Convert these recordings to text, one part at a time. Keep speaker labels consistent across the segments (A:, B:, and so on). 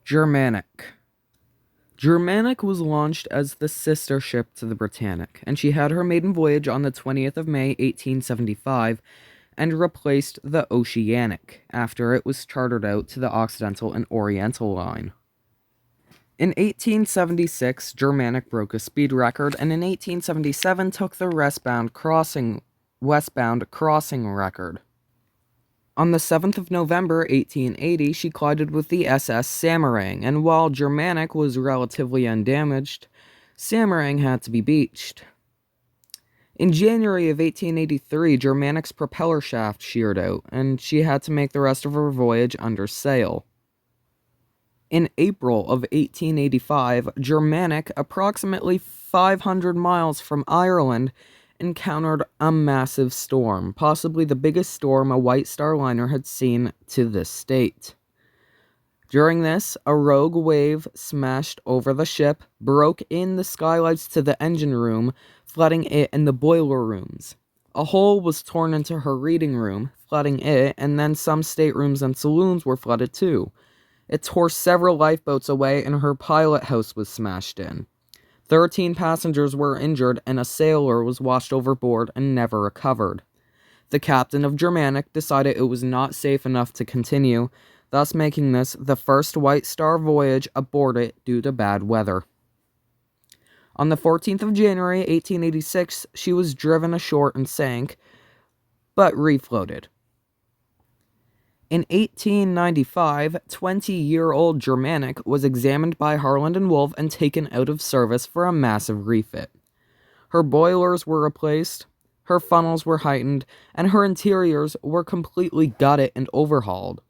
A: Germanic. Germanic was launched as the sister ship to the Britannic, and she had her maiden voyage on the 20th of May, 1875, and replaced the Oceanic after it was chartered out to the Occidental and Oriental line. In 1876, Germanic broke a speed record, and in 1877 took the westbound crossing record. On the 7th of November, 1880, she collided with the SS Samarang, and while Germanic was relatively undamaged, Samarang had to be beached. In January of 1883, Germanic's propeller shaft sheared out, and she had to make the rest of her voyage under sail. In April of 1885, Germanic, approximately 500 miles from Ireland, encountered a massive storm, possibly the biggest storm a White Star liner had seen to this date. During this, a rogue wave smashed over the ship, broke in the skylights to the engine room, flooding it and the boiler rooms. A hole was torn into her reading room, flooding it, and then some staterooms and saloons were flooded too. It tore several lifeboats away, and her pilot house was smashed in. 13 passengers were injured, and a sailor was washed overboard and never recovered. The captain of Germanic decided it was not safe enough to continue, thus making this the first White Star voyage aboard it due to bad weather. On the 14th of January, 1886, she was driven ashore and sank, but refloated. In 1895, 20-year-old Germanic was examined by Harland and Wolff and taken out of service for a massive refit. Her boilers were replaced, her funnels were heightened, and her interiors were completely gutted and overhauled.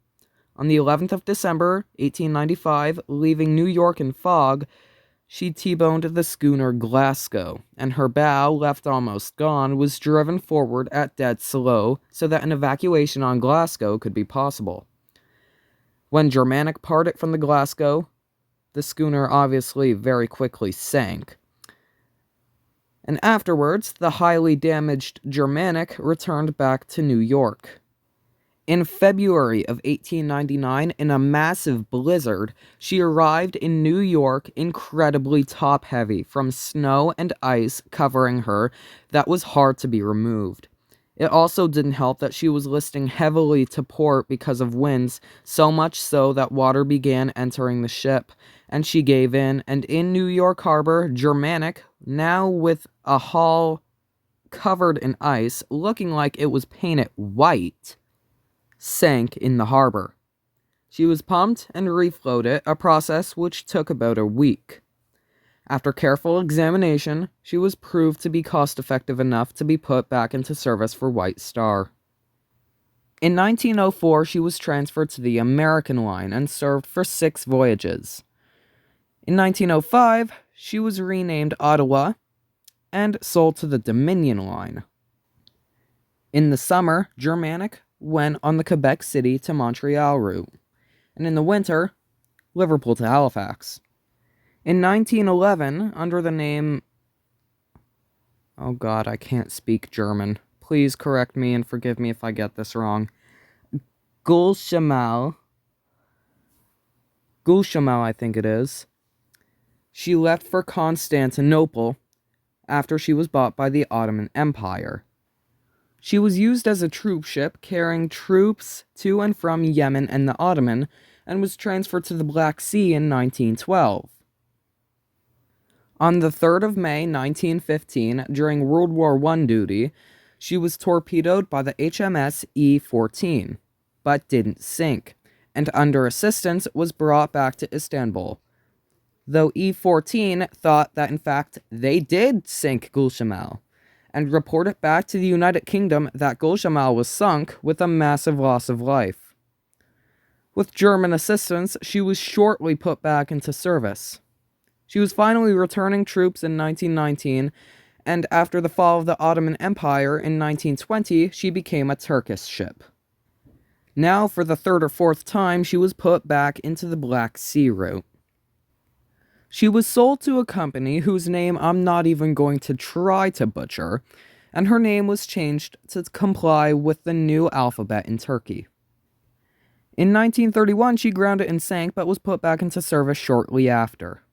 A: On the 11th of December, 1895, leaving New York in fog, she T-boned the schooner Glasgow, and her bow, left almost gone, was driven forward at dead slow so that an evacuation on Glasgow could be possible. When Germanic parted from the Glasgow, the schooner obviously very quickly sank. And afterwards, the highly damaged Germanic returned back to New York. In February of 1899, in a massive blizzard, she arrived in New York incredibly top-heavy from snow and ice covering her that was hard to be removed. It also didn't help that she was listing heavily to port because of winds, so much so that water began entering the ship, and she gave in, and in New York Harbor, Germanic, now with a hull covered in ice, looking like it was painted white, sank in the harbor. She was pumped and refloated, a process which took about a week. After careful examination, she was proved to be cost-effective enough to be put back into service for White Star. In 1904, she was transferred to the American line and served for 6 voyages. In 1905, she was renamed Ottawa and sold to the Dominion line. In the summer, Germanic went on the Quebec City to Montreal route, and in the winter, Liverpool to Halifax. In 1911, under the name... Oh god, I can't speak German. Please correct me and forgive me if I get this wrong. Gulshamal, I think it is. She left for Constantinople after she was bought by the Ottoman Empire. She was used as a troop ship, carrying troops to and from Yemen and the Ottoman, and was transferred to the Black Sea in 1912. On the 3rd of May, 1915, during World War I duty, she was torpedoed by the HMS E-14, but didn't sink, and under assistance was brought back to Istanbul, though E-14 thought that in fact they did sink Gulshamal, and reported back to the United Kingdom that Gulshamal was sunk with a massive loss of life. With German assistance, she was shortly put back into service. She was finally returning troops in 1919, and after the fall of the Ottoman Empire in 1920, she became a Turkish ship. Now, for the 3rd or 4th time, she was put back into the Black Sea route. She was sold to a company whose name I'm not even going to try to butcher, and her name was changed to comply with the new alphabet in Turkey. In 1931, she grounded and sank but was put back into service shortly after.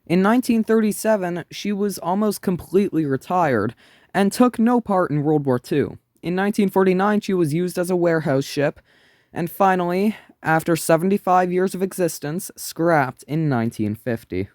A: In 1937, she was almost completely retired and took no part in World War II. In 1949, she was used as a warehouse ship, and finally, after 75 years of existence, scrapped in 1950.